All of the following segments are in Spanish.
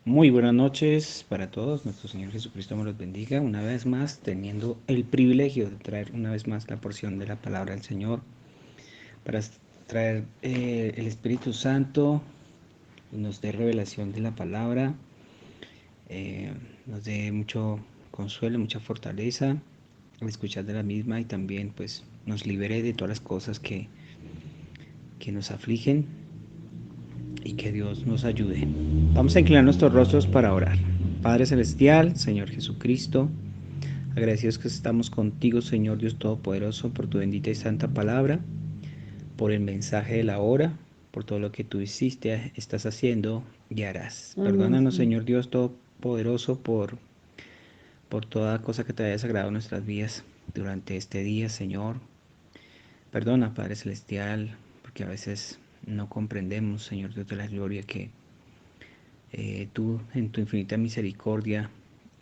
Muy buenas noches para todos. Nuestro Señor Jesucristo me los bendiga. Una vez más, teniendo el privilegio de traer una vez más la porción de la palabra del Señor, para traer el Espíritu Santo nos dé revelación de la palabra, eh, nos dé mucho consuelo, mucha fortaleza al escuchar de la misma y también pues nos libere de todas las cosas que nos afligen y que Dios nos ayude. Vamos a inclinar nuestros rostros para orar. Padre Celestial, Señor Jesucristo, agradecidos que estamos contigo, Señor Dios Todopoderoso, por tu bendita y santa palabra, por el mensaje de la hora, por todo lo que tú hiciste, estás haciendo y harás. Amén, Perdónanos, Señor. Señor Dios Todopoderoso, por toda cosa que te haya sagrado en nuestras vidas durante este día, Señor. Perdona, Padre Celestial, porque a veces no comprendemos, Señor Dios de la gloria, que tú en tu infinita misericordia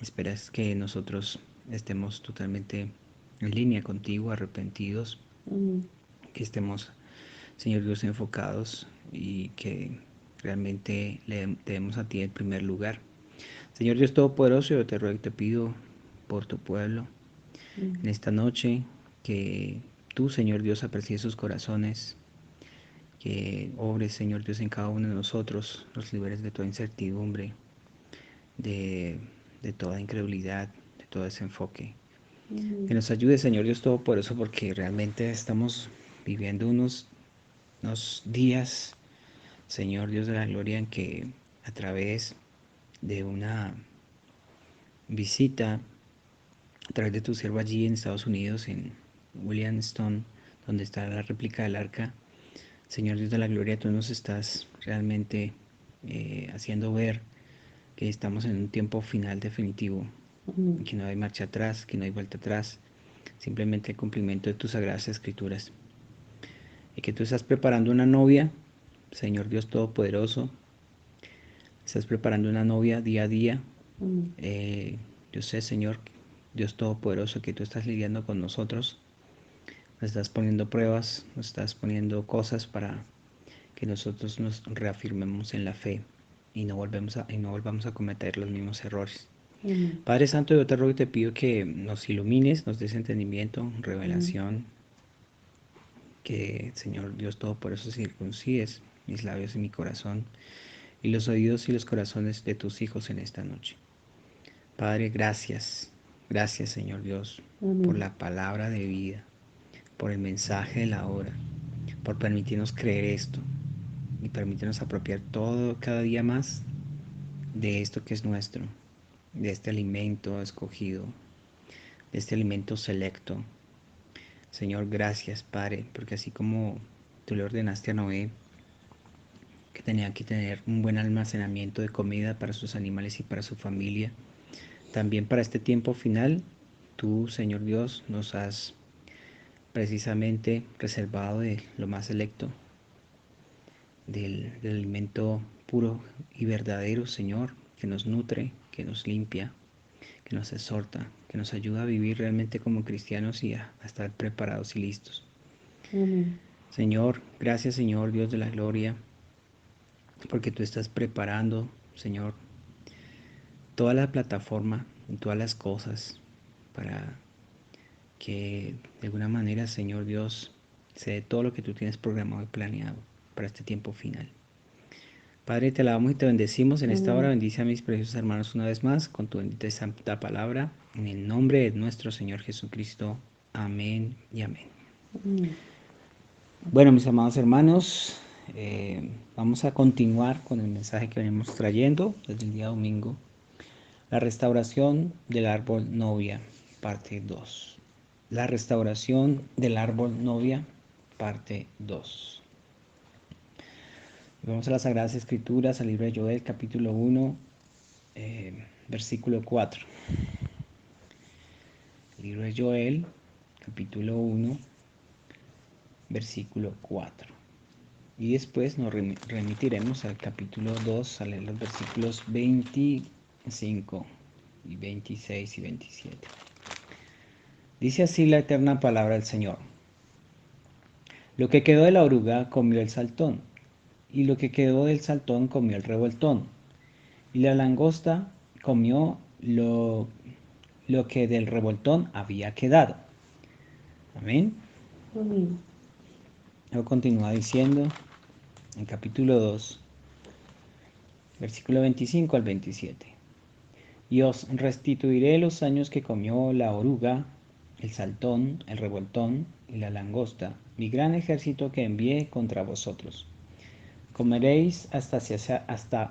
esperas que nosotros estemos totalmente en línea contigo, arrepentidos, Amén. que estemos, Señor Dios, enfocados y que realmente le demos a ti el primer lugar. Señor Dios Todopoderoso, yo te ruego y te pido por tu pueblo en Amén. esta noche que tú, Señor Dios, aprecies sus corazones, que obres, Señor Dios, en cada uno de nosotros, los liberes de toda incertidumbre, de, de toda incredulidad, de todo desenfoque. Que Amén. nos ayude, Señor Dios Todopoderoso, porque realmente estamos viviendo unos días, Señor Dios de la Gloria, en que a través de una visita, a través de tu siervo allí en Estados Unidos, en Williamston, donde está la réplica del arca, Señor Dios de la Gloria, tú nos estás realmente haciendo ver que estamos en un tiempo final definitivo, Amén. que no hay marcha atrás, que no hay vuelta atrás, simplemente el cumplimiento de tus sagradas escrituras. Y que tú estás preparando una novia, Señor Dios Todopoderoso, estás preparando una novia día a día. Amén. Eh, yo sé, Señor Dios Todopoderoso, que tú estás lidiando con nosotros, nos estás poniendo pruebas, nos estás poniendo cosas para que nosotros nos reafirmemos en la fe y no volvamos a cometer los mismos errores. Amén. Padre Santo, yo te ruego y te pido que nos ilumines, nos des entendimiento, Amén. revelación, que Señor Dios Todopoderoso circuncides mis labios y mi corazón y los oídos y los corazones de tus hijos en esta noche. Padre, gracias, gracias Señor Dios por Amén. la palabra de vida, por el mensaje de la hora, por permitirnos creer esto y permitirnos apropiar todo cada día más de esto que es nuestro, de este alimento escogido, de este alimento selecto. Señor, gracias, Padre, porque así como tú le ordenaste a Noé que tenía que tener un buen almacenamiento de comida para sus animales y para su familia, también para este tiempo final, tú, Señor Dios, nos has precisamente reservado de lo más selecto, del alimento puro y verdadero, Señor, que nos nutre, que nos limpia, que nos exhorta, que nos ayuda a vivir realmente como cristianos y a estar preparados y listos. Amén. Señor, gracias Señor Dios de la gloria, porque tú estás preparando, Señor, toda la plataforma y todas las cosas para que de alguna manera, Señor Dios, se dé todo lo que tú tienes programado y planeado para este tiempo final. Padre, te alabamos y te bendecimos en esta hora. Amén. Bendice a mis preciosos hermanos una vez más con tu bendita y santa palabra. En el nombre de nuestro Señor Jesucristo. Amén y amén. Amén. Bueno, mis amados hermanos, vamos a continuar con el mensaje que venimos trayendo desde el día domingo. La restauración del árbol novia, parte 2. La restauración del árbol novia, parte 2. Vamos a las Sagradas Escrituras, al libro de Joel, capítulo 1, versículo 4. Libro de Joel, capítulo 1, versículo 4. Y después nos remitiremos al capítulo 2, a leer los versículos 25 y 26 y 27. Dice así la eterna palabra del Señor. Lo que quedó de la oruga comió el saltón, y lo que quedó del saltón comió el revoltón, y la langosta comió lo que del revoltón había quedado. Amén. Amén. Luego continúa diciendo en capítulo 2, versículo 25 al 27. Y os restituiré los años que comió la oruga, el saltón, el revoltón y la langosta, mi gran ejército que envié contra vosotros. Comeréis hasta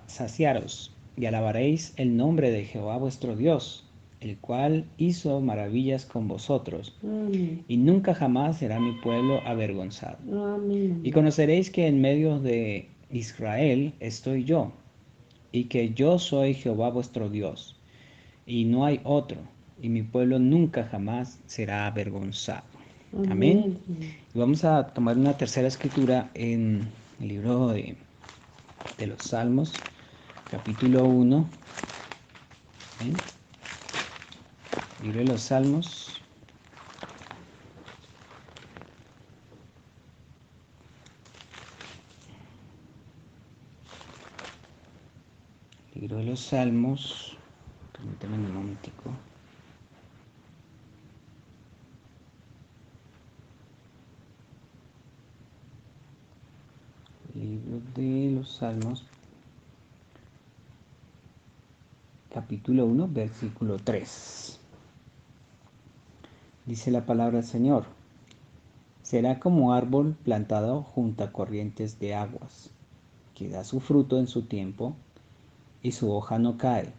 saciaros, y alabaréis el nombre de Jehová vuestro Dios, el cual hizo maravillas con vosotros, Amén. y nunca jamás será mi pueblo avergonzado. Y Amén. conoceréis que en medio de Israel estoy yo, y que yo soy Jehová vuestro Dios, y no hay otro, y mi pueblo nunca jamás será avergonzado. Amén. Amén, Señor. Y vamos a tomar una tercera escritura en el libro de los Salmos, capítulo 1. ¿Amén? Libro de los Salmos, libro de los Salmos, permítame un momentico. Libro de los Salmos, capítulo 1, versículo 3. Dice la palabra del Señor: será como árbol plantado junto a corrientes de aguas, que da su fruto en su tiempo, y su hoja no cae,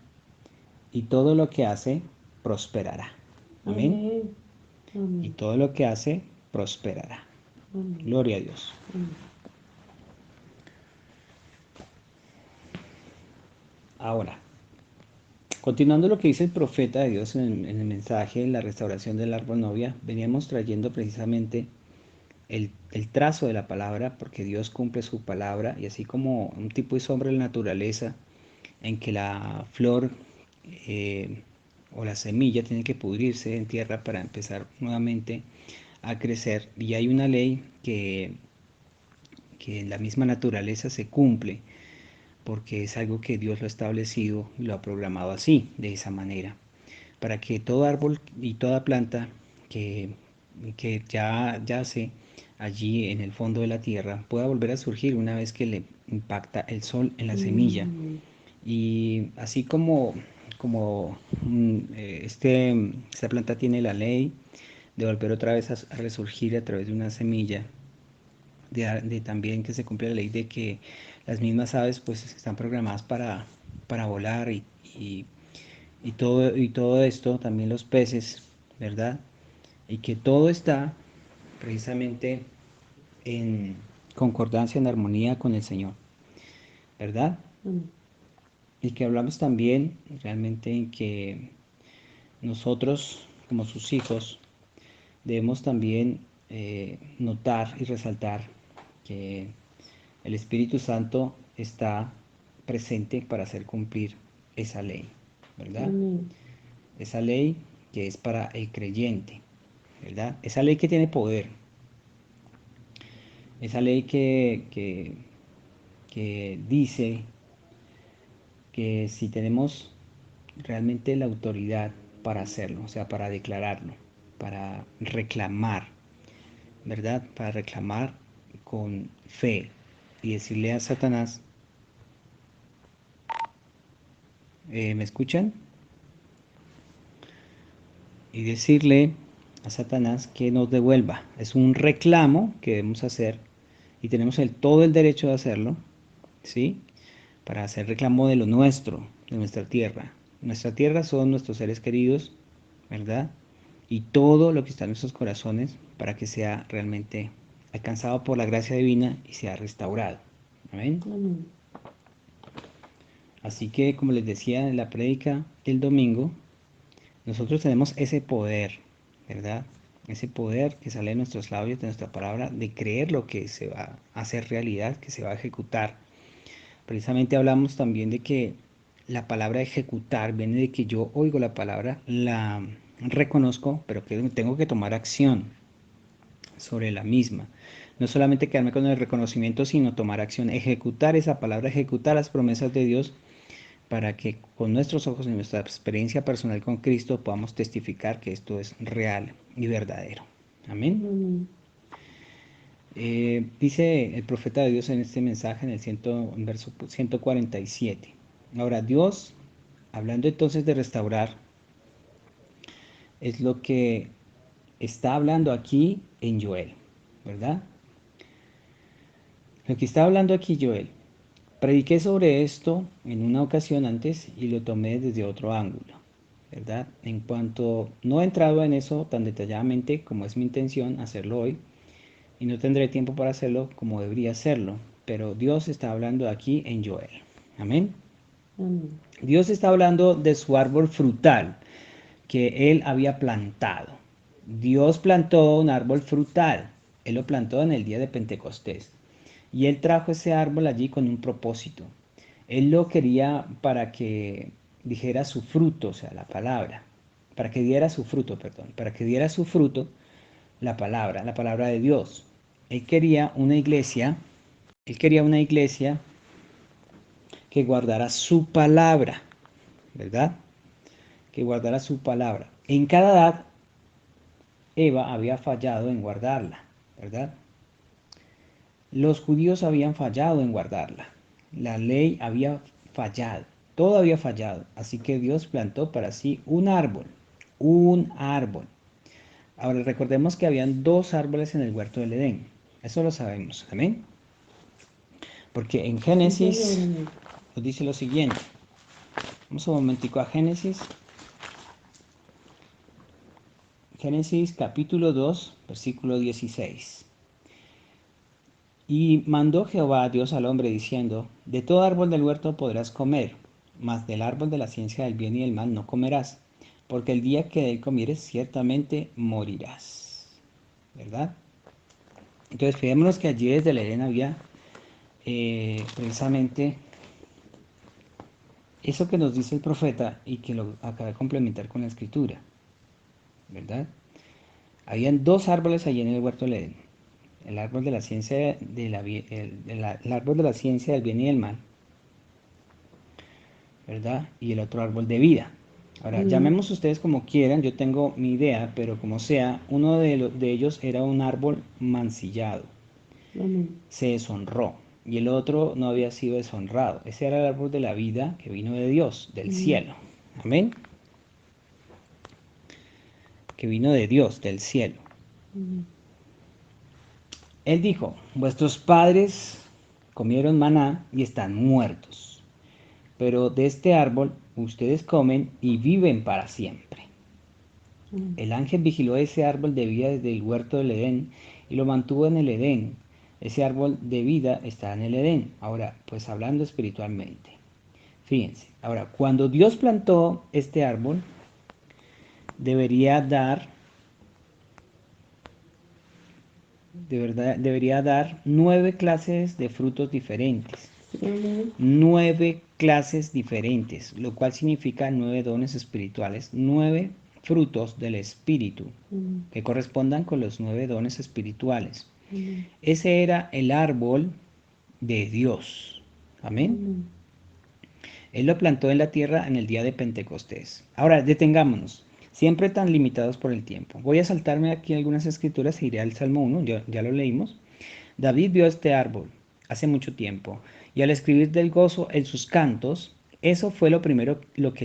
y todo lo que hace prosperará. Amén. Amén. Y Amén. todo lo que hace prosperará. Amén. Gloria a Dios. Amén. Ahora, continuando lo que dice el profeta de Dios en el mensaje de la restauración del árbol novia, veníamos trayendo precisamente el trazo de la palabra, porque Dios cumple su palabra, y así como un tipo y sombra de la naturaleza, en que la flor o la semilla tiene que pudrirse en tierra para empezar nuevamente a crecer, y hay una ley que en la misma naturaleza se cumple, porque es algo que Dios lo ha establecido y lo ha programado así, de esa manera, para que todo árbol y toda planta que, que ya yace allí en el fondo de la tierra pueda volver a surgir una vez que le impacta el sol en la semilla. Amén. Y así como esta planta tiene la ley de volver otra vez a resurgir a través de una semilla, de también que se cumple la ley de que las mismas aves pues están programadas para volar y todo esto, también los peces, ¿verdad? Y que todo está precisamente en concordancia, en armonía con el Señor, ¿verdad? Amén. Y que hablamos también realmente en que nosotros, como sus hijos, debemos también notar y resaltar que el Espíritu Santo está presente para hacer cumplir esa ley, ¿verdad? Amén. Esa ley que es para el creyente, ¿verdad? Esa ley que tiene poder, esa ley que dice que si tenemos realmente la autoridad para hacerlo, o sea, para declararlo, para reclamar, ¿verdad? Para reclamar con fe y decirle a Satanás, ¿me escuchan? Y decirle a Satanás que nos devuelva. Es un reclamo que debemos hacer y tenemos todo el derecho de hacerlo, ¿sí? Para hacer reclamo de lo nuestro, de nuestra tierra. Nuestra tierra son nuestros seres queridos, ¿verdad? Y todo lo que está en nuestros corazones para que sea realmente alcanzado por la gracia divina y sea restaurado. Amén. Amén. Así que, como les decía en la prédica del domingo, nosotros tenemos ese poder, ¿verdad? Ese poder que sale de nuestros labios, de nuestra palabra, de creer lo que se va a hacer realidad, que se va a ejecutar. Precisamente hablamos también de que la palabra ejecutar viene de que yo oigo la palabra, la reconozco, pero que tengo que tomar acción sobre la misma. No solamente quedarme con el reconocimiento, sino tomar acción, ejecutar esa palabra, ejecutar las promesas de Dios para que con nuestros ojos y nuestra experiencia personal con Cristo podamos testificar que esto es real y verdadero. Amén. Amén. Dice el profeta de Dios en este mensaje, en verso 147. Ahora, Dios, hablando entonces de restaurar, es lo que está hablando aquí en Joel, ¿verdad? Lo que está hablando aquí Joel. Prediqué sobre esto en una ocasión antes y lo tomé desde otro ángulo, ¿verdad? En cuanto no he entrado en eso tan detalladamente como es mi intención hacerlo hoy, y no tendré tiempo para hacerlo como debería hacerlo, pero Dios está hablando aquí en Joel. Amén. Amén. Dios está hablando de su árbol frutal que él había plantado. Dios plantó un árbol frutal. Él lo plantó en el día de Pentecostés. Y él trajo ese árbol allí con un propósito. Él lo quería para que dijera su fruto, o sea, la palabra. Para que diera su fruto, perdón. Para que diera su fruto la palabra de Dios. Él quería una iglesia, él quería una iglesia que guardara su palabra, ¿verdad? Que guardara su palabra. En cada edad, Eva había fallado en guardarla, ¿verdad? Los judíos habían fallado en guardarla. La ley había fallado, todo había fallado. Así que Dios plantó para sí un árbol, un árbol. Ahora recordemos que habían dos árboles en el huerto del Edén. Eso lo sabemos, amén. Porque en Sí, Señor, Génesis amén. nos dice lo siguiente. Vamos un momentico a Génesis. Génesis capítulo 2, versículo 16. Y mandó Jehová Dios al hombre diciendo, de todo árbol del huerto podrás comer, mas del árbol de la ciencia del bien y del mal no comerás, porque el día que de él comieres ciertamente morirás. ¿Verdad? Entonces fijémonos que allí desde el Edén había precisamente eso que nos dice el profeta y que lo acaba de complementar con la escritura. ¿Verdad? Habían dos árboles allí en el huerto del Edén. El árbol de la ciencia el árbol de la ciencia del bien y del mal, ¿verdad? Y el otro árbol de vida. Ahora, Amén. llamemos ustedes como quieran, yo tengo mi idea, pero como sea, uno de ellos era un árbol mancillado, Amén. se deshonró, y el otro no había sido deshonrado. Ese era el árbol de la vida que vino de Dios, del Amén. cielo. Amén. Que vino de Dios, del cielo. Amén. Él dijo, vuestros padres comieron maná y están muertos, pero de este árbol ustedes comen y viven para siempre. Amén. El ángel vigiló ese árbol de vida desde el huerto del Edén y lo mantuvo en el Edén. Ese árbol de vida está en el Edén. Ahora, pues hablando espiritualmente. Fíjense, ahora, cuando Dios plantó este árbol, debería dar, de verdad, debería dar 9 clases de frutos diferentes. Amén. 9 clases diferentes, lo cual significa 9 dones espirituales, 9 frutos del Espíritu, Amén. que correspondan con los 9 dones espirituales. Amén. Ese era el árbol de Dios. Amén. Amén. Él lo plantó en la tierra en el día de Pentecostés. Ahora, detengámonos, siempre tan limitados por el tiempo. Voy a saltarme aquí algunas escrituras e iré al Salmo 1, ya lo leímos. David vio este árbol hace mucho tiempo y al escribir del gozo en sus cantos, eso fue lo primero lo que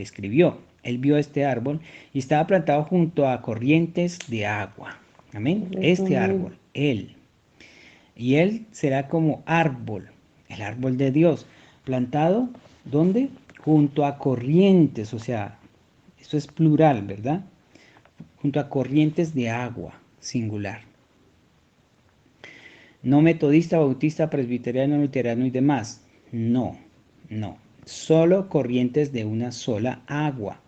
escribió. Él vio este árbol y estaba plantado junto a corrientes de agua. Amén. Correcto, Este amén. árbol, él. Y él será como árbol, el árbol de Dios, plantado, ¿dónde? Junto a corrientes, o sea, esto es plural, ¿verdad? Junto a corrientes de agua, singular. No metodista, bautista, presbiteriano, luterano y demás. No, no. Solo corrientes de una sola agua.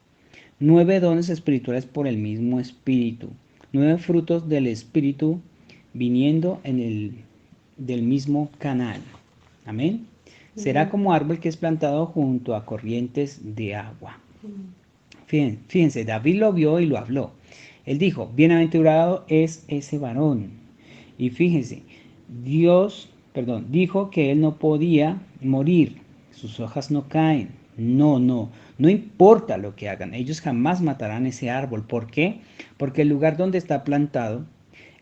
9 dones espirituales por el mismo espíritu. 9 frutos del espíritu viniendo del mismo canal. Amén. Será Amén. como árbol que es plantado junto a corrientes de agua. Amén. Fíjense, David lo vio y lo habló. Él dijo, bienaventurado es ese varón. Y fíjense, dijo que él no podía morir, sus hojas no caen, No importa lo que hagan, ellos jamás matarán ese árbol. ¿Por qué? Porque el lugar donde está plantado,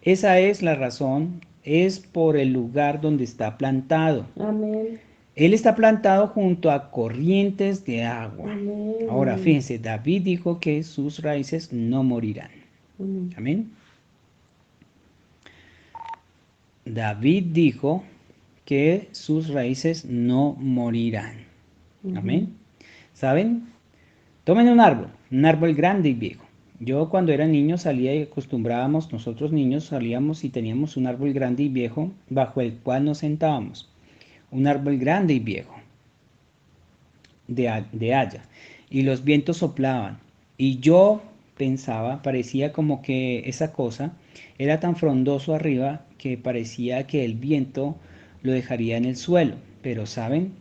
esa es la razón, es por el lugar donde está plantado. Amén. Él está plantado junto a corrientes de agua. Amén. Ahora, Amén. fíjense, David dijo que sus raíces no morirán. Amén. Amén. David dijo que sus raíces no morirán. Amén. ¿Saben? Tomen un árbol grande y viejo. Yo cuando era niño salía y acostumbrábamos, nosotros niños salíamos y teníamos un árbol grande y viejo bajo el cual nos sentábamos. Un árbol grande y viejo de haya. Y los vientos soplaban. Y yo pensaba, parecía como que esa cosa era tan frondoso arriba que parecía que el viento lo dejaría en el suelo. Pero ¿saben?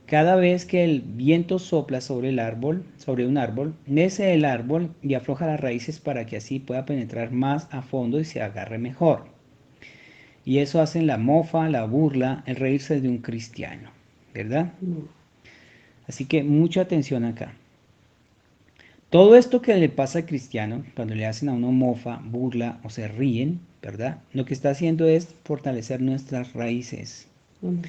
Cada vez que el viento sopla sobre el árbol, sobre un árbol, mece el árbol y afloja las raíces para que así pueda penetrar más a fondo y se agarre mejor. Y eso hacen la mofa, la burla, el reírse de un cristiano, ¿verdad? Amén. Así que mucha atención acá. Todo esto que le pasa al cristiano, cuando le hacen a uno mofa, burla o se ríen, ¿verdad? Lo que está haciendo es fortalecer nuestras raíces. Amén.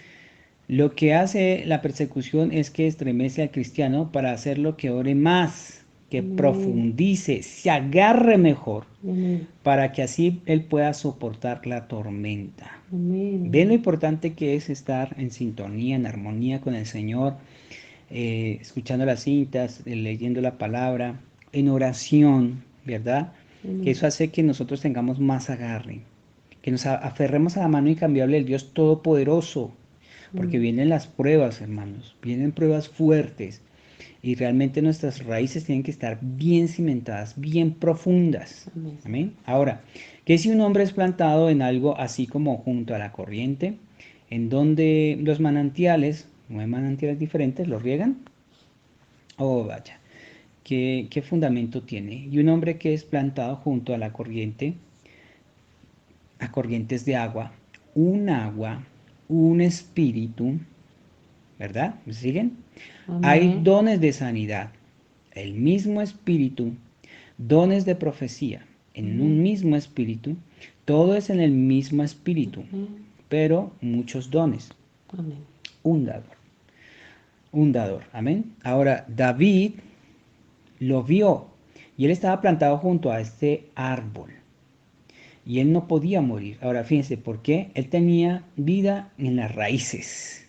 Lo que hace la persecución es que estremece al cristiano para hacerlo que ore más, que Amén. profundice, se agarre mejor, Amén. para que así él pueda soportar la tormenta. Amén. ¿Ven lo importante que es estar en sintonía, en armonía con el Señor, escuchando las cintas, leyendo la palabra, en oración, ¿verdad? Que Amén. eso hace que nosotros tengamos más agarre, que nos aferremos a la mano incambiable del Dios Todopoderoso, porque Amén. vienen las pruebas, hermanos, vienen pruebas fuertes y realmente nuestras raíces tienen que estar bien cimentadas, bien profundas. Amén. Amén. Ahora, ¿qué si un hombre es plantado en algo así como junto a la corriente, en donde los manantiales, no hay manantiales diferentes, los riegan? Oh, vaya, ¿qué fundamento tiene? Y un hombre que es plantado junto a la corriente, a corrientes de agua, un espíritu, ¿verdad? ¿Me siguen? Hay Amén. dones de sanidad, el mismo espíritu, dones de profecía, en un Amén. mismo espíritu, todo es en el mismo espíritu, Amén. pero muchos dones, Amén. un dador, un dador, amén. Ahora, David lo vio y él estaba plantado junto a este árbol y él no podía morir. Ahora, fíjense, ¿por qué? Él tenía vida en las raíces.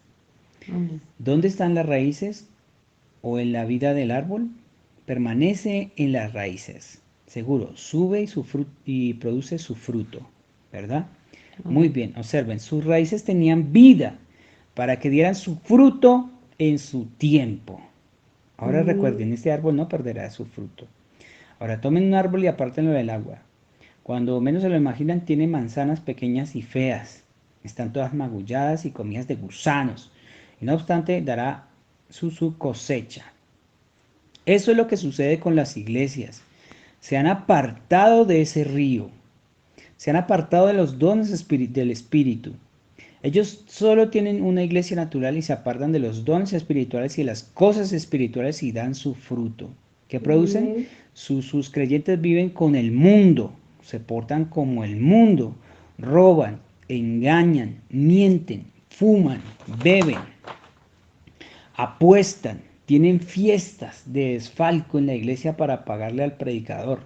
Amén. ¿Dónde están las raíces? ¿O en la vida del árbol? Permanece en las raíces. Seguro, sube y produce su fruto, ¿verdad? Muy Amén. bien, observen, sus raíces tenían vida para que dieran su fruto en su tiempo. Ahora recuerden, Amén. este árbol no perderá su fruto. Ahora tomen un árbol y apártenlo del agua. Cuando menos se lo imaginan, tiene manzanas pequeñas y feas. Están todas magulladas y comidas de gusanos. Y no obstante, dará su cosecha. Eso es lo que sucede con las iglesias. Se han apartado de ese río. Se han apartado de los dones del Espíritu. Ellos solo tienen una iglesia natural y se apartan de los dones espirituales y de las cosas espirituales y dan su fruto. ¿Qué producen? Amén. Sus creyentes viven con el mundo, se portan como el mundo, roban, engañan, mienten, fuman, beben, apuestan, tienen fiestas de desfalco en la iglesia para pagarle al predicador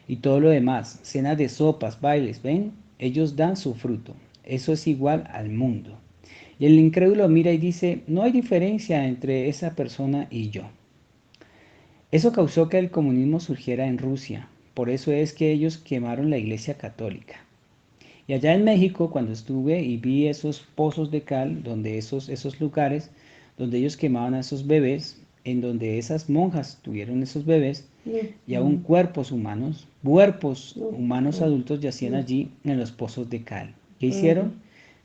y todo lo demás, cenas de sopas, bailes, ¿ven? Ellos dan su fruto. Eso es igual al mundo. Y el incrédulo mira y dice, no hay diferencia entre esa persona y yo. Eso causó que el comunismo surgiera en Rusia. Por eso es que ellos quemaron la iglesia católica. Y allá en México, cuando estuve y vi esos pozos de cal, donde esos lugares, donde ellos quemaban a esos bebés, en donde esas monjas tuvieron esos bebés, No, y aún cuerpos no, humanos no, adultos yacían no, allí en los pozos de cal. ¿Qué no, hicieron?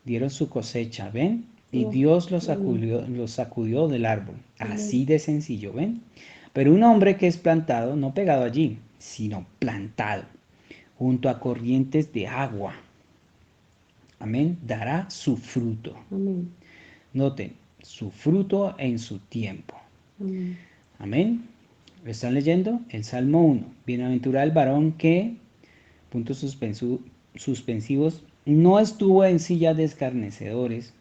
Dieron su cosecha, ¿ven? Y no, Dios amén. los sacudió del árbol. Así Amén. de sencillo, ¿ven? Pero un hombre que es plantado, no pegado allí, sino plantado, junto a corrientes de agua, amén, dará su fruto. Amén. Noten, su fruto en su tiempo. Amén. Amén. ¿Lo están leyendo? El Salmo 1. Bienaventurado el varón que, puntos suspensivos, no estuvo en silla de escarnecedores,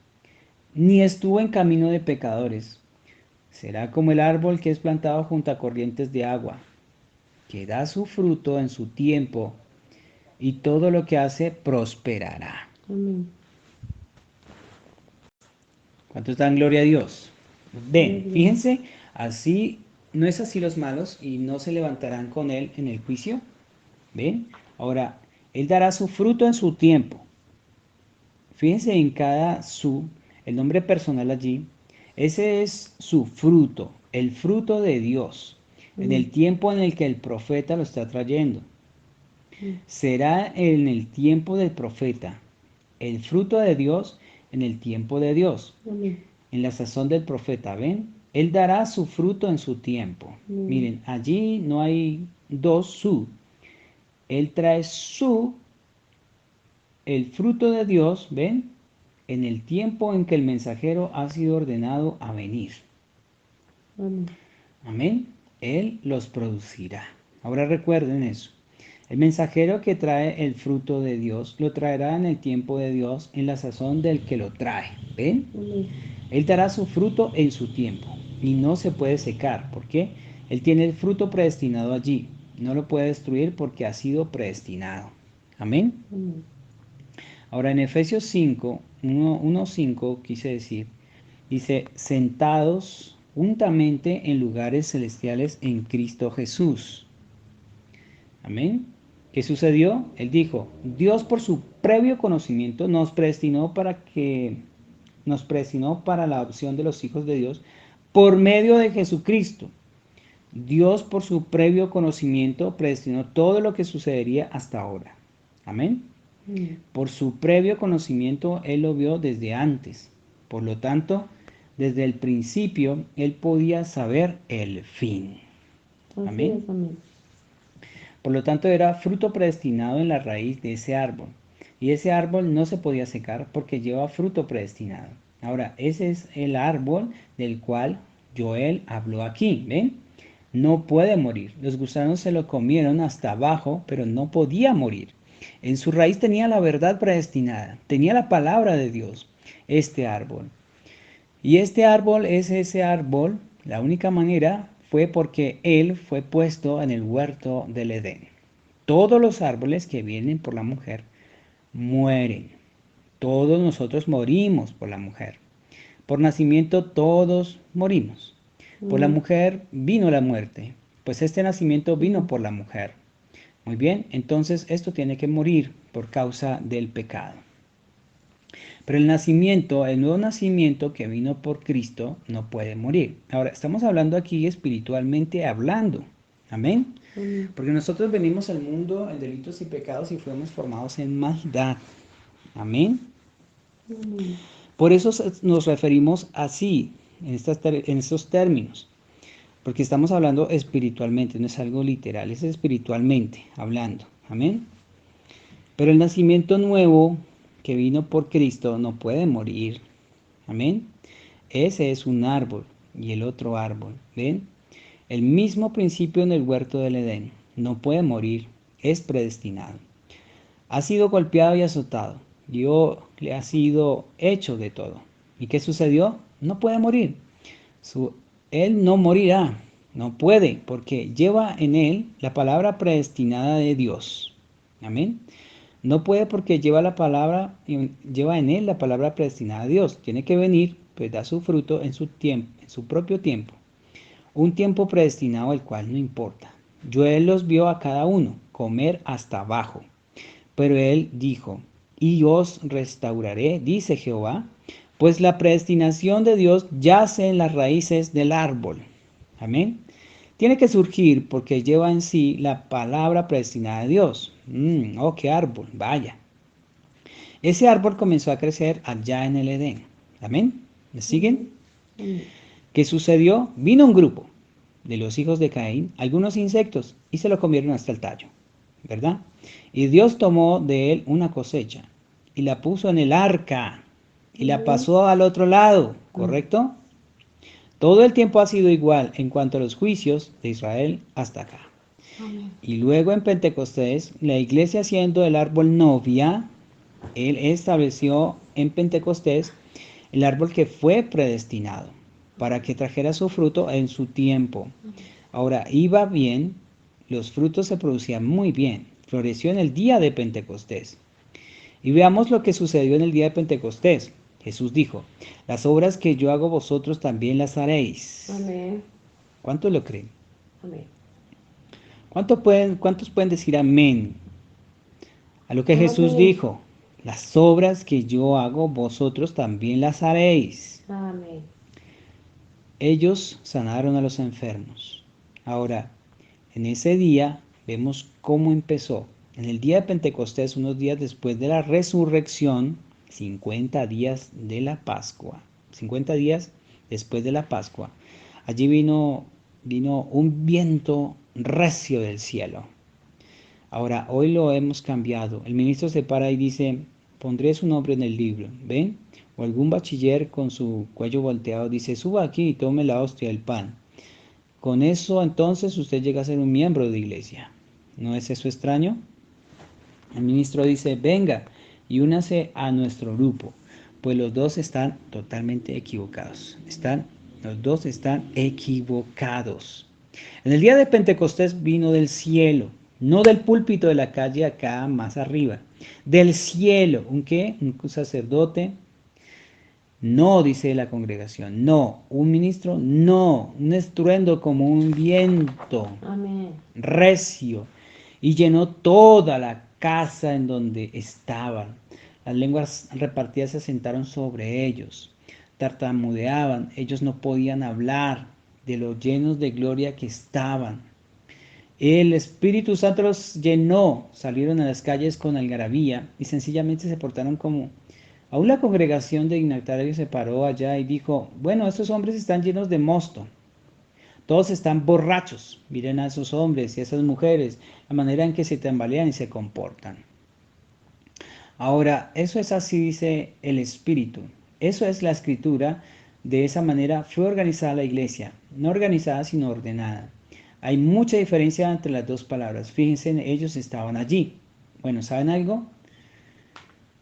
ni estuvo en camino de pecadores. Será como el árbol que es plantado junto a corrientes de agua, que da su fruto en su tiempo, y todo lo que hace prosperará. Amén. ¿Cuántos dan gloria a Dios? Ven, Gloria. fíjense, así no es así los malos y no se levantarán con él en el juicio. ¿Ven? Ahora, él dará su fruto en su tiempo. Fíjense en cada el nombre personal allí. Ese es su fruto, el fruto de Dios, en el Amén. tiempo en el que el profeta lo está trayendo. Amén. Será en el tiempo del profeta, el fruto de Dios en el tiempo de Dios, Amén. en la sazón del profeta. ¿Ven? Él dará su fruto en su tiempo. Amén. Miren, allí no hay dos su. Él trae el fruto de Dios, ¿ven? En el tiempo en que el mensajero ha sido ordenado a venir. Amén. Amén. Él los producirá. Ahora recuerden eso. El mensajero que trae el fruto de Dios lo traerá en el tiempo de Dios, en la sazón del que lo trae. ¿Ven? Amén. Él dará su fruto en su tiempo y no se puede secar. ¿Por qué? Él tiene el fruto predestinado allí. No lo puede destruir porque ha sido predestinado. Amén. Amén. Ahora en Efesios 5, 1:5 quise decir, dice, sentados juntamente en lugares celestiales en Cristo Jesús. Amén. ¿Qué sucedió? Él dijo, Dios por su previo conocimiento nos predestinó para la adopción de los hijos de Dios por medio de Jesucristo. Dios por su previo conocimiento predestinó todo lo que sucedería hasta ahora. Amén. Amén. Por su previo conocimiento, Él lo vio desde antes. Por lo tanto, desde el principio, Él podía saber el fin. Así Amén. es, amén. Por lo tanto, era fruto predestinado en la raíz de ese árbol. Y ese árbol no se podía secar porque lleva fruto predestinado. Ahora, ese es el árbol del cual Joel habló aquí. ¿Ven? No puede morir. Los gusanos se lo comieron hasta abajo, pero no podía morir. En su raíz tenía la verdad predestinada, tenía la palabra de Dios, este árbol. Y este árbol es ese árbol, la única manera fue porque él fue puesto en el huerto del Edén. Todos los árboles que vienen por la mujer mueren. Todos nosotros morimos por la mujer. Por nacimiento todos morimos. Por la Amén. mujer vino la muerte, pues este nacimiento vino por la mujer. Muy bien, entonces esto tiene que morir por causa del pecado. Pero el nacimiento, el nuevo nacimiento que vino por Cristo, no puede morir. Ahora, estamos hablando aquí espiritualmente hablando. Amén. Amén. Porque nosotros venimos al mundo en delitos y pecados y fuimos formados en maldad. Amén. Amén. Por eso nos referimos así, en estos términos. Porque estamos hablando espiritualmente, no es algo literal, es espiritualmente hablando. Amén. Pero el nacimiento nuevo que vino por Cristo no puede morir. Amén. Ese es un árbol y el otro árbol. ¿Ven? El mismo principio en el huerto del Edén. No puede morir, es predestinado. Ha sido golpeado y azotado. Dios le ha sido hecho de todo. ¿Y qué sucedió? No puede morir. Él no morirá. No puede, porque lleva en él la palabra predestinada de Dios. Amén. No puede porque lleva en él la palabra predestinada de Dios. Tiene que venir, pues da su fruto en su tiempo, en su propio tiempo. Un tiempo predestinado el cual no importa. Joel los vio a cada uno comer hasta abajo. Pero él dijo, y os restauraré, dice Jehová, pues la predestinación de Dios yace en las raíces del árbol. Amén. Tiene que surgir porque lleva en sí la palabra predestinada de Dios. Oh, qué árbol, vaya. Ese árbol comenzó a crecer allá en el Edén. Amén. ¿Me siguen? Amén. ¿Qué sucedió? Vino un grupo de los hijos de Caín, algunos insectos, y se lo comieron hasta el tallo, ¿verdad? Y Dios tomó de él una cosecha y la puso en el arca y la Amén. pasó al otro lado, ¿correcto? Todo el tiempo ha sido igual en cuanto a los juicios de Israel hasta acá. Amén. Y luego en Pentecostés, la iglesia siendo el árbol novia, él estableció en Pentecostés el árbol que fue predestinado para que trajera su fruto en su tiempo. Ahora, iba bien, los frutos se producían muy bien, floreció en el día de Pentecostés. Y veamos lo que sucedió en el día de Pentecostés. Jesús dijo, las obras que yo hago vosotros también las haréis. Amén. ¿Cuántos lo creen? Amén. ¿Cuántos pueden decir amén a lo que Jesús Amén. dijo? Las obras que yo hago vosotros también las haréis. Amén. Ellos sanaron a los enfermos. Ahora, en ese día vemos cómo empezó. En el día de Pentecostés, unos días después de la resurrección, 50 días de la Pascua, 50 días después de la Pascua, allí vino un viento recio del cielo. Ahora, hoy lo hemos cambiado. El ministro se para y dice, pondré su nombre en el libro. ¿Ven? O algún bachiller con su cuello volteado dice, suba aquí y tome la hostia del pan. Con eso entonces usted llega a ser un miembro de iglesia. ¿No es eso extraño? El ministro dice, venga y únase a nuestro grupo. Pues los dos están totalmente equivocados. Los dos están equivocados. En el día de Pentecostés vino del cielo, no del púlpito de la calle acá más arriba, del cielo. ¿Un qué? Un sacerdote. No, dice la congregación, no. Un ministro, no. Un estruendo como un viento Amén. recio y llenó toda la casa en donde estaban. Las lenguas repartidas se asentaron sobre ellos, tartamudeaban, ellos no podían hablar de lo llenos de gloria que estaban. El Espíritu Santo los llenó, salieron a las calles con algarabía y sencillamente se portaron como... Aún la congregación de dignatarios se paró allá y dijo, bueno, estos hombres están llenos de mosto. Todos están borrachos. Miren a esos hombres y a esas mujeres, la manera en que se tambalean y se comportan. Ahora, eso es así, dice el Espíritu. Eso es la escritura. De esa manera fue organizada la iglesia. No organizada, sino ordenada. Hay mucha diferencia entre las dos palabras. Fíjense, ellos estaban allí. Bueno, ¿saben algo?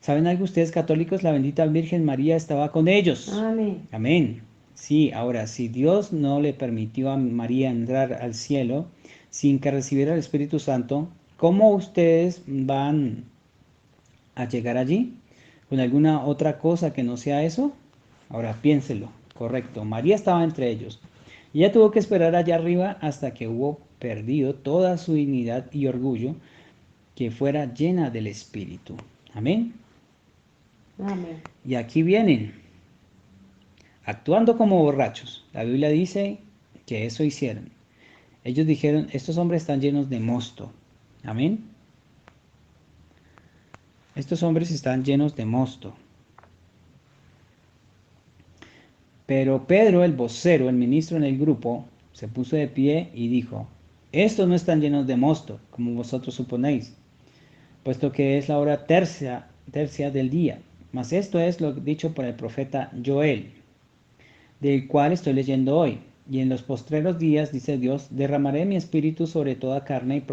¿Saben algo ustedes católicos? La bendita Virgen María estaba con ellos. Amén. Amén. Sí, ahora, si Dios no le permitió a María entrar al cielo sin que recibiera el Espíritu Santo, ¿cómo ustedes van a llegar allí? ¿Con alguna otra cosa que no sea eso? Ahora, piénselo. Correcto. María estaba entre ellos. Y ella tuvo que esperar allá arriba hasta que hubo perdido toda su dignidad y orgullo, que fuera llena del Espíritu. Amén. Amén. Y aquí vienen, actuando como borrachos. La Biblia dice que eso hicieron. Ellos dijeron, estos hombres están llenos de mosto. Amén. Estos hombres están llenos de mosto. Pero Pedro, el vocero, el ministro en el grupo, se puso de pie y dijo, estos no están llenos de mosto, como vosotros suponéis, puesto que es la hora tercia del día. Mas esto es lo dicho por el profeta Joel, del cual estoy leyendo hoy. Y en los postreros días, dice Dios, derramaré mi espíritu sobre toda carne y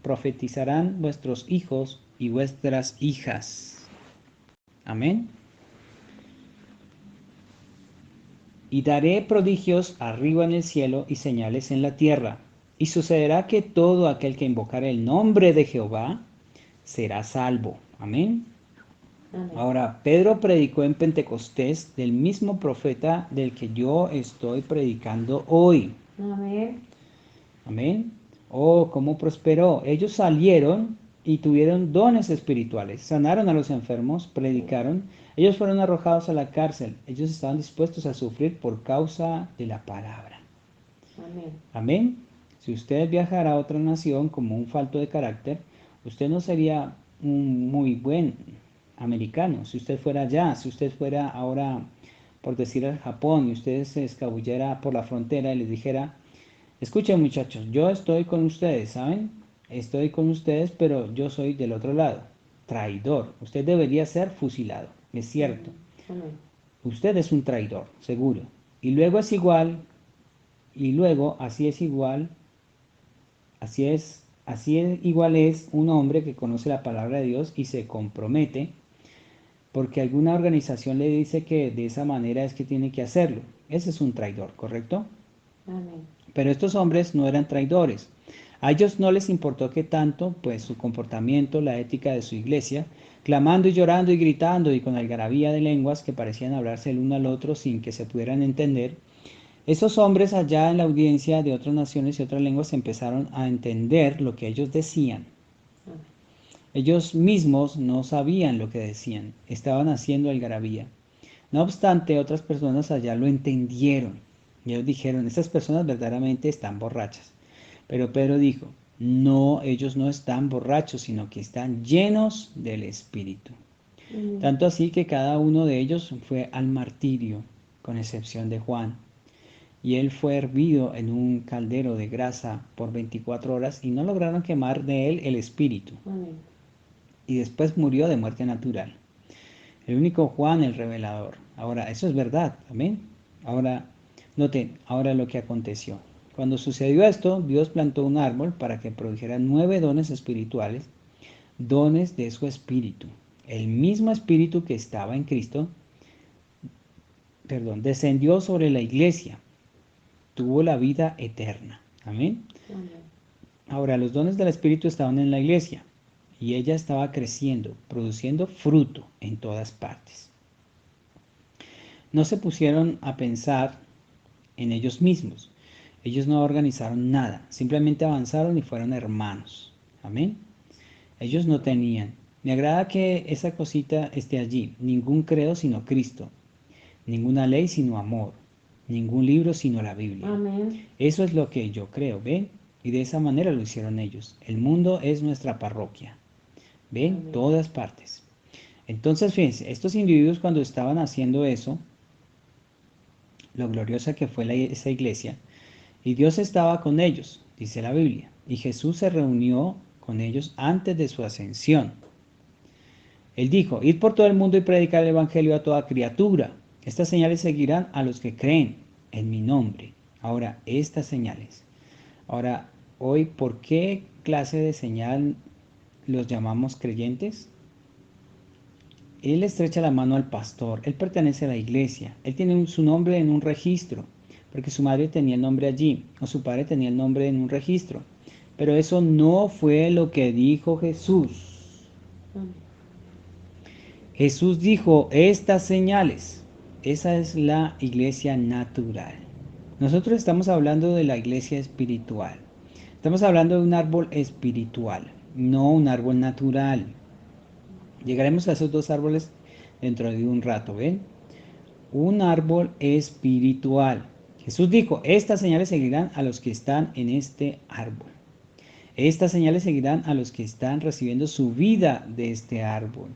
profetizarán vuestros hijos y vuestras hijas. Amén. Y daré prodigios arriba en el cielo y señales en la tierra. Y sucederá que todo aquel que invocare el nombre de Jehová será salvo. Amén. Amén. Ahora, Pedro predicó en Pentecostés del mismo profeta del que yo estoy predicando hoy. Amén. Amén. Oh, cómo prosperó. Ellos salieron y tuvieron dones espirituales. Sanaron a los enfermos, predicaron. Ellos fueron arrojados a la cárcel. Ellos estaban dispuestos a sufrir por causa de la palabra. Amén. Amén. Si usted viajara a otra nación como un falto de carácter, usted no sería un muy buen americano. Si usted fuera allá, si usted fuera ahora, por decir, al Japón y usted se escabullera por la frontera y les dijera, escuchen muchachos, yo estoy con ustedes, ¿saben? Estoy con ustedes, pero yo soy del otro lado. Traidor. Usted debería ser fusilado. Es cierto. Amén. Usted es un traidor, seguro. Y luego es igual, y luego así es igual, así es igual es un hombre que conoce la palabra de Dios y se compromete porque alguna organización le dice que de esa manera es que tiene que hacerlo. Ese es un traidor, ¿correcto? Amén. Pero estos hombres no eran traidores. A ellos no les importó que tanto, pues su comportamiento, la ética de su iglesia, clamando y llorando y gritando y con algarabía de lenguas que parecían hablarse el uno al otro sin que se pudieran entender, esos hombres allá en la audiencia de otras naciones y otras lenguas empezaron a entender lo que ellos decían. Amén. Ellos mismos no sabían lo que decían, estaban haciendo algarabía. No obstante, otras personas allá lo entendieron. Y ellos dijeron, estas personas verdaderamente están borrachas. Pero Pedro dijo, no, ellos no están borrachos, sino que están llenos del Espíritu. Amén. Tanto así que cada uno de ellos fue al martirio, con excepción de Juan. Y él fue hervido en un caldero de grasa por 24 horas y no lograron quemar de él el espíritu. Amén. Y después murió de muerte natural. El único Juan el revelador. Ahora, eso es verdad, amén. Ahora, noten, ahora lo que aconteció. Cuando sucedió esto, Dios plantó un árbol para que produjera 9 dones espirituales, dones de su espíritu. El mismo espíritu que estaba en Cristo, perdón, descendió sobre la iglesia, tuvo la vida eterna. Amén. Amén. Ahora, los dones del espíritu estaban en la iglesia y ella estaba creciendo, produciendo fruto en todas partes. No se pusieron a pensar en ellos mismos. Ellos no organizaron nada, simplemente avanzaron y fueron hermanos. Amén. Ellos no tenían. Me agrada que esa cosita esté allí. Ningún credo sino Cristo. Ninguna ley sino amor. Ningún libro sino la Biblia. Amén. Eso es lo que yo creo, ¿ven? Y de esa manera lo hicieron ellos. El mundo es nuestra parroquia. ¿Ven? Amén. Todas partes. Entonces, fíjense, estos individuos cuando estaban haciendo eso, lo gloriosa que fue esa iglesia, y Dios estaba con ellos, dice la Biblia, y Jesús se reunió con ellos antes de su ascensión. Él dijo, id por todo el mundo y predicar el evangelio a toda criatura. Estas señales seguirán a los que creen en mi nombre. Ahora, estas señales. Ahora, hoy, ¿por qué clase de señal los llamamos creyentes? Él estrecha la mano al pastor, él pertenece a la iglesia, él tiene su nombre en un registro, porque su madre tenía el nombre allí, o su padre tenía el nombre en un registro. Pero eso no fue lo que dijo Jesús. Amén. Jesús dijo, estas señales, esa es la iglesia natural. Nosotros estamos hablando de la iglesia espiritual. Estamos hablando de un árbol espiritual, no un árbol natural. Llegaremos a esos dos árboles dentro de un rato, ¿ven? Un árbol espiritual. Jesús dijo, estas señales seguirán a los que están en este árbol. Estas señales seguirán a los que están recibiendo su vida de este árbol.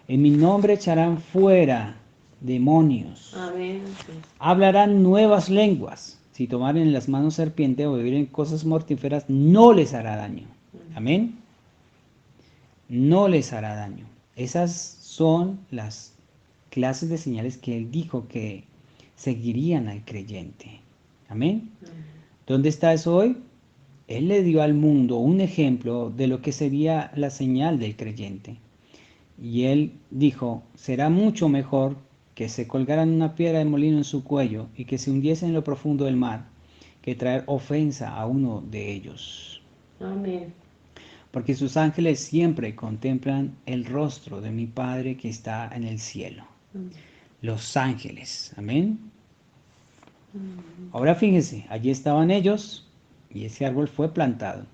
En mi nombre echarán fuera demonios. Amén. Hablarán nuevas lenguas. Si tomaren en las manos serpiente o bebieren cosas mortíferas, no les hará daño. Amén. No les hará daño. Esas son las clases de señales que él dijo que seguirían al creyente. Amén. ¿Dónde está eso hoy? Él le dio al mundo un ejemplo de lo que sería la señal del creyente. Y él dijo, será mucho mejor que se colgaran una piedra de molino en su cuello y que se hundiese en lo profundo del mar, que traer ofensa a uno de ellos. Amén. Porque sus ángeles siempre contemplan el rostro de mi Padre que está en el cielo. Amén. Los ángeles, amén. Ahora fíjense, allí estaban ellos y ese árbol fue plantado.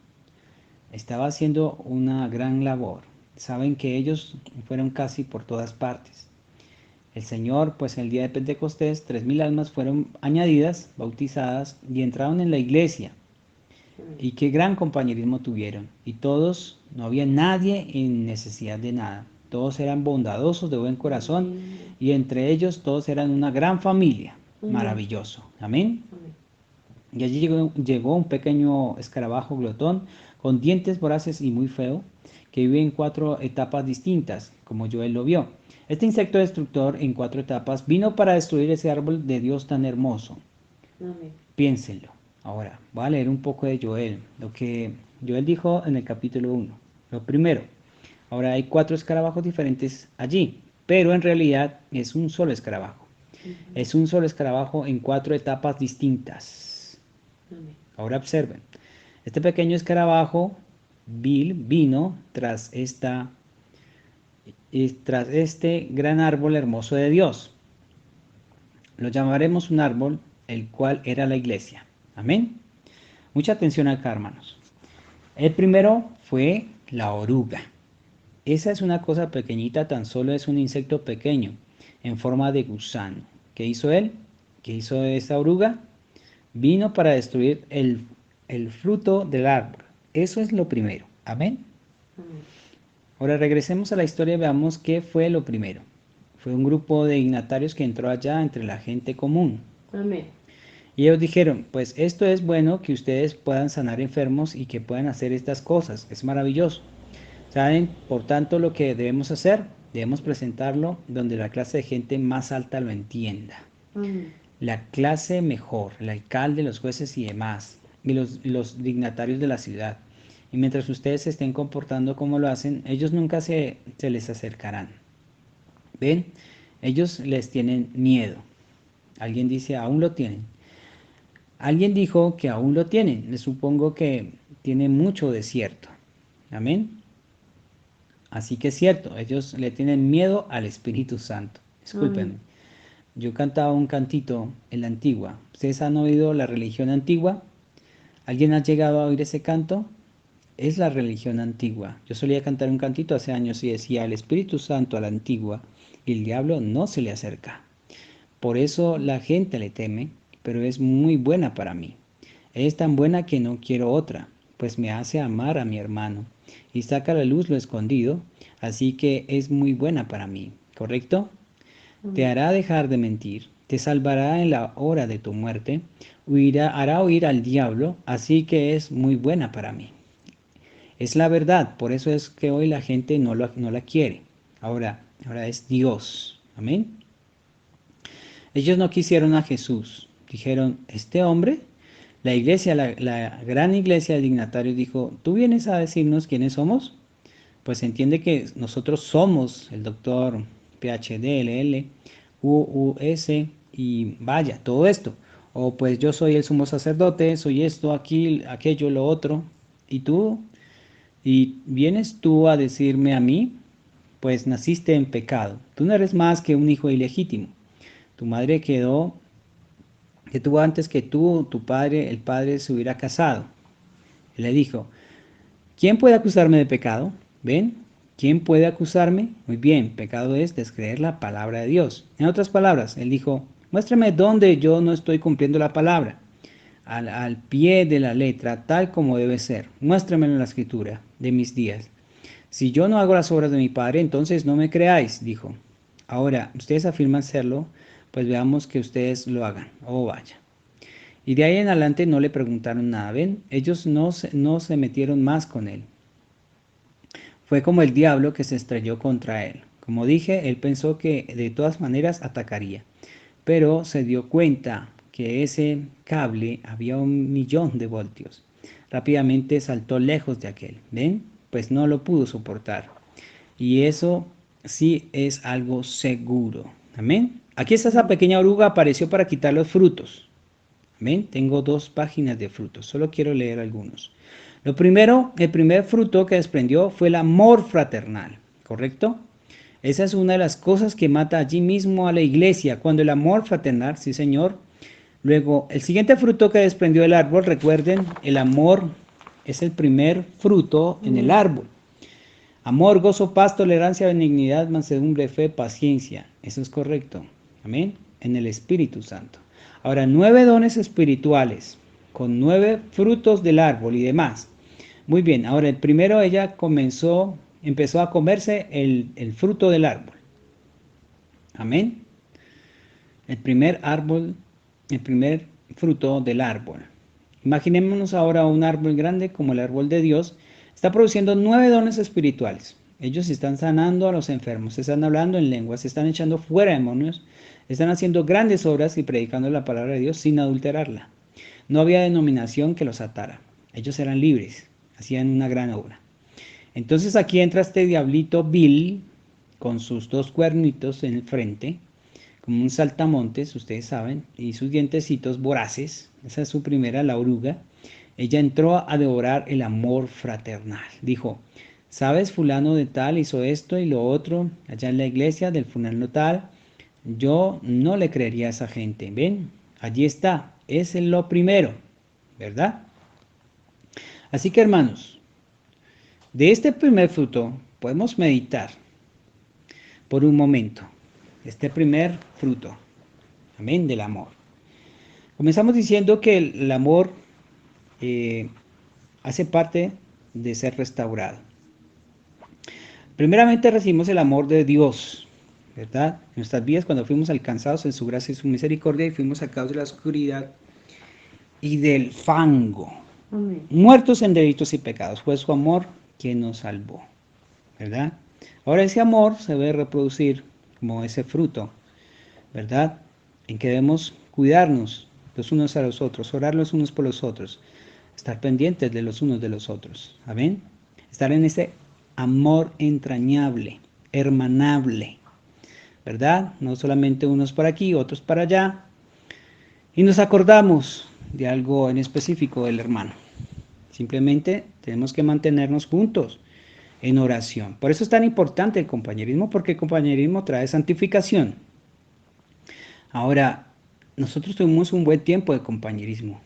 Estaba haciendo una gran labor. Saben que ellos fueron casi por todas partes. El Señor, pues el día de Pentecostés, 3000 almas fueron añadidas, bautizadas y entraron en la iglesia. Y qué gran compañerismo tuvieron. Y todos, no había nadie en necesidad de nada. Todos eran bondadosos, de buen corazón, y entre ellos todos eran una gran familia. Maravilloso. Amén. Y allí llegó un pequeño escarabajo glotón, con dientes voraces y muy feo, que vive en 4 etapas distintas, como Joel lo vio. Este insecto destructor en 4 etapas vino para destruir ese árbol de Dios tan hermoso. Amén. Piénsenlo. Ahora, voy a leer un poco de Joel, lo que Joel dijo en el capítulo 1. Lo primero, ahora hay 4 escarabajos diferentes allí, pero en realidad es un solo escarabajo. Ujú. Es un solo escarabajo en 4 etapas distintas. Amén. Ahora observen, este pequeño escarabajo vino tras este gran árbol hermoso de Dios. Lo llamaremos un árbol, el cual era la iglesia. Amén. Mucha atención acá, hermanos. El primero fue la oruga. Esa es una cosa pequeñita, tan solo es un insecto pequeño, en forma de gusano. ¿Qué hizo él? ¿Qué hizo esa oruga? Vino para destruir el fruto del árbol. Eso es lo primero. Amén. Amén. Ahora regresemos a la historia y veamos qué fue lo primero. Fue un grupo de dignatarios que entró allá entre la gente común. Amén. Y ellos dijeron, pues esto es bueno que ustedes puedan sanar enfermos y que puedan hacer estas cosas. Es maravilloso. ¿Saben? Por tanto, lo que debemos hacer, debemos presentarlo donde la clase de gente más alta lo entienda. Amén. La clase mejor, el alcalde, los jueces y demás, y los dignatarios de la ciudad. Y mientras ustedes se estén comportando como lo hacen, ellos nunca se les acercarán. ¿Ven? Ellos les tienen miedo. Alguien dice, aún lo tienen. Alguien dijo que aún lo tienen. Les supongo que tiene mucho desierto. Amén. Así que es cierto, ellos le tienen miedo al Espíritu Santo. Discúlpenme. Amén. Yo cantaba un cantito en la antigua. ¿Ustedes han oído la religión antigua? ¿Alguien ha llegado a oír ese canto? Es la religión antigua. Yo solía cantar un cantito hace años y decía, el Espíritu Santo a la antigua y el diablo no se le acerca. Por eso la gente le teme, pero es muy buena para mí. Es tan buena que no quiero otra, pues me hace amar a mi hermano y saca a la luz lo escondido, así que es muy buena para mí, ¿correcto? Te Amén. hará dejar de mentir, te salvará en la hora de tu muerte, hará huir al diablo, así que es muy buena para mí. Es la verdad, por eso es que hoy la gente no la quiere. Ahora es Dios. Amén. Ellos no quisieron a Jesús. Dijeron, este hombre, la iglesia, la gran iglesia de dignatarios dijo, ¿tú vienes a decirnos quiénes somos? Pues se entiende que nosotros somos el doctor PhD, LL, UUS y vaya, todo esto. O pues yo soy el sumo sacerdote, soy esto, aquí, aquello, lo otro. ¿Y tú? ¿Y vienes tú a decirme a mí? Pues naciste en pecado. Tú no eres más que un hijo ilegítimo. Tu madre que tuvo antes que tú, tu padre, el padre se hubiera casado. Él le dijo, ¿quién puede acusarme de pecado? ¿Ven? ¿Quién puede acusarme? Muy bien, pecado es descreer la palabra de Dios. En otras palabras, él dijo, muéstrame dónde yo no estoy cumpliendo la palabra, al pie de la letra, tal como debe ser. Muéstramelo en la escritura de mis días. Si yo no hago las obras de mi Padre, entonces no me creáis, dijo. Ahora, ustedes afirman serlo, pues veamos que ustedes lo hagan. Oh, vaya. Y de ahí en adelante no le preguntaron nada, ¿ven? Ellos no se metieron más con él. Fue como el diablo que se estrelló contra él. Como dije, él pensó que de todas maneras atacaría, pero se dio cuenta que ese cable había 1.000.000 de voltios. Rápidamente saltó lejos de aquel, ¿ven? Pues no lo pudo soportar. Y eso sí es algo seguro. Amén. Aquí está esa pequeña oruga, apareció para quitar los frutos. Amén. Tengo 2 páginas de frutos, solo quiero leer algunos. Lo primero, el primer fruto que desprendió fue el amor fraternal, ¿correcto? Esa es una de las cosas que mata allí mismo a la iglesia, cuando el amor fraternal, sí señor. Luego, el siguiente fruto que desprendió el árbol, recuerden, el amor es el primer fruto en el Amén. árbol. Amor, gozo, paz, tolerancia, benignidad, mansedumbre, fe, paciencia. Eso es correcto. Amén. En el Espíritu Santo. Ahora, 9 dones espirituales con 9 frutos del árbol y demás. Muy bien. Ahora, el primero ella empezó a comerse el fruto del árbol. Amén. El primer árbol, el primer fruto del árbol. Imaginémonos ahora un árbol grande como el árbol de Dios. Está produciendo 9 dones espirituales. Ellos están sanando a los enfermos, están hablando en lenguas, están echando fuera demonios, están haciendo grandes obras y predicando la palabra de Dios sin adulterarla. No había denominación que los atara. Ellos eran libres, hacían una gran obra. Entonces aquí entra este diablito Bill con sus dos cuernitos en el frente, como un saltamontes, ustedes saben, y sus dientecitos voraces. Esa es su primera, la oruga. Ella entró a devorar el amor fraternal. Dijo, ¿sabes? Fulano de tal hizo esto y lo otro allá en la iglesia del fulano tal. Yo no le creería a esa gente. ¿Ven? Allí está. Es lo primero, ¿verdad? Así que hermanos, de este primer fruto podemos meditar por un momento. Este primer fruto. Amén, del amor. Comenzamos diciendo que el amor eh, hace parte de ser restaurado. Primeramente recibimos el amor de Dios, ¿verdad? En nuestras vidas cuando fuimos alcanzados en su gracia y su misericordia y fuimos sacados de la oscuridad y del fango, Amén. muertos en delitos y pecados. Fue su amor quien nos salvó, ¿verdad? Ahora ese amor se debe reproducir como ese fruto, ¿verdad? En que debemos cuidarnos los unos a los otros, orar los unos por los otros, estar pendientes de los unos de los otros. Amén. Estar en ese amor entrañable, hermanable, ¿verdad? No solamente unos para aquí, otros para allá. Y nos acordamos de algo en específico del hermano. Simplemente tenemos que mantenernos juntos en oración. Por eso es tan importante el compañerismo, porque el compañerismo trae santificación. Ahora, nosotros tuvimos un buen tiempo de compañerismo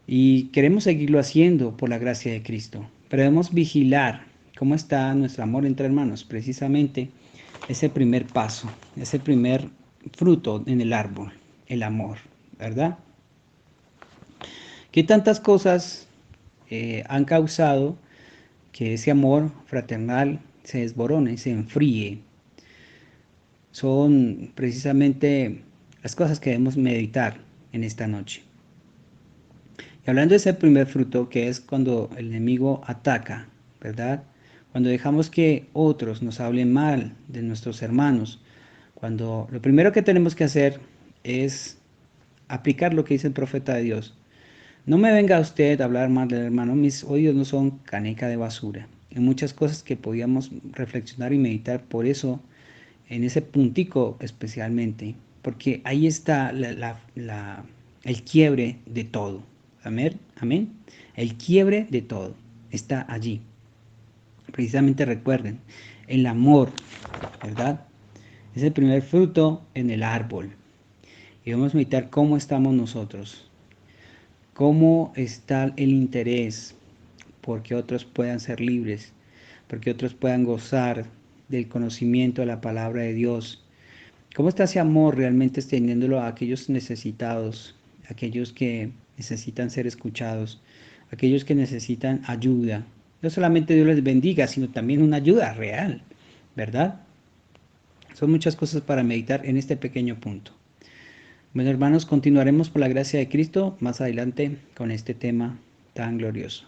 y queremos seguirlo haciendo por la gracia de Cristo. Pero debemos vigilar cómo está nuestro amor entre hermanos, precisamente ese primer paso, ese primer fruto en el árbol, el amor, ¿verdad? ¿Qué tantas cosas han causado que ese amor fraternal se desborone, se enfríe? Son precisamente las cosas que debemos meditar en esta noche. Y hablando de ese primer fruto, que es cuando el enemigo ataca, ¿verdad? Cuando dejamos que otros nos hablen mal de nuestros hermanos, cuando lo primero que tenemos que hacer es aplicar lo que dice el profeta de Dios. No me venga usted a hablar mal del hermano, mis oídos no son caneca de basura. Hay muchas cosas que podíamos reflexionar y meditar, por eso en ese puntico especialmente, porque ahí está el quiebre de todo. Amén, amén. El quiebre de todo está allí. Precisamente recuerden, el amor, ¿verdad? Es el primer fruto en el árbol. Y vamos a meditar cómo estamos nosotros, cómo está el interés porque otros puedan ser libres, porque otros puedan gozar del conocimiento de la palabra de Dios. ¿Cómo está ese amor realmente extendiéndolo a aquellos necesitados, aquellos que necesitan ser escuchados, aquellos que necesitan ayuda? No solamente Dios les bendiga, sino también una ayuda real, ¿verdad? Son muchas cosas para meditar en este pequeño punto. Bueno, hermanos, continuaremos por la gracia de Cristo más adelante con este tema tan glorioso.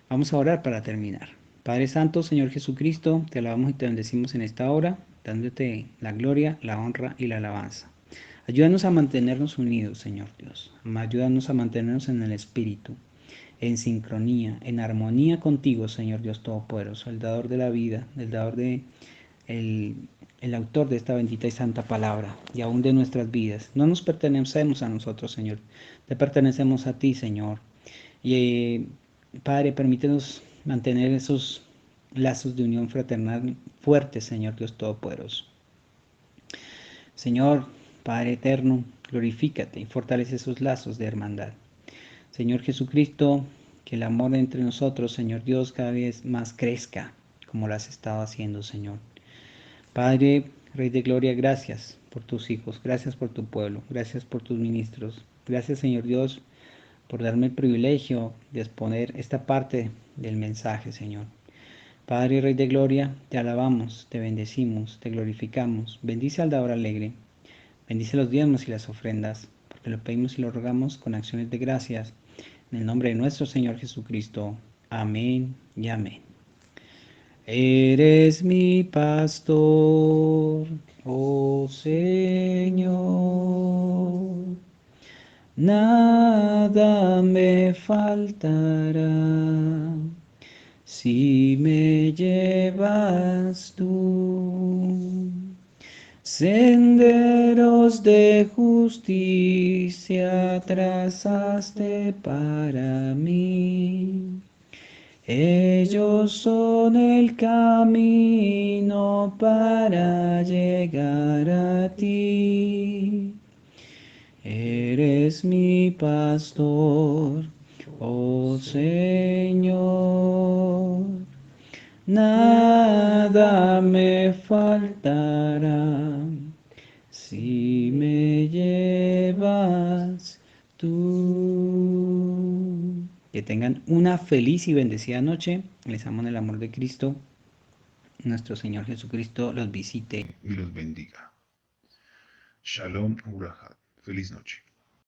Vamos a orar para terminar. Padre Santo, Señor Jesucristo, te alabamos y te bendecimos en esta hora, dándote la gloria, la honra y la alabanza. Ayúdanos a mantenernos unidos, Señor Dios. Ayúdanos a mantenernos en el Espíritu, en sincronía, en armonía contigo, Señor Dios Todopoderoso, el dador de la vida, el dador de el, el autor de esta bendita y santa palabra, y aún de nuestras vidas. No nos pertenecemos a nosotros, Señor. Te pertenecemos a ti, Señor. Y Padre, permítenos mantener esos lazos de unión fraternal fuertes, Señor Dios Todopoderoso. Señor, Padre eterno, glorifícate y fortalece esos lazos de hermandad. Señor Jesucristo, que el amor entre nosotros, Señor Dios, cada vez más crezca, como lo has estado haciendo, Señor. Padre, Rey de Gloria, gracias por tus hijos, gracias por tu pueblo, gracias por tus ministros. Gracias, Señor Dios, por darme el privilegio de exponer esta parte del mensaje, Señor. Padre y Rey de Gloria, te alabamos, te bendecimos, te glorificamos. Bendice al dador alegre, bendice los diezmos y las ofrendas, porque lo pedimos y lo rogamos con acciones de gracias. En el nombre de nuestro Señor Jesucristo. Amén y amén. Eres mi pastor, oh Señor. Nada me faltará si me llevas tú. Senderos de justicia trazaste para mí. Ellos son el camino para llegar a ti. Eres mi pastor, oh Señor. Nada me faltará si me llevas tú. Que tengan una feliz y bendecida noche. Les amo en el amor de Cristo. Nuestro Señor Jesucristo los visite y los bendiga. Shalom Urahat. Feliz noche.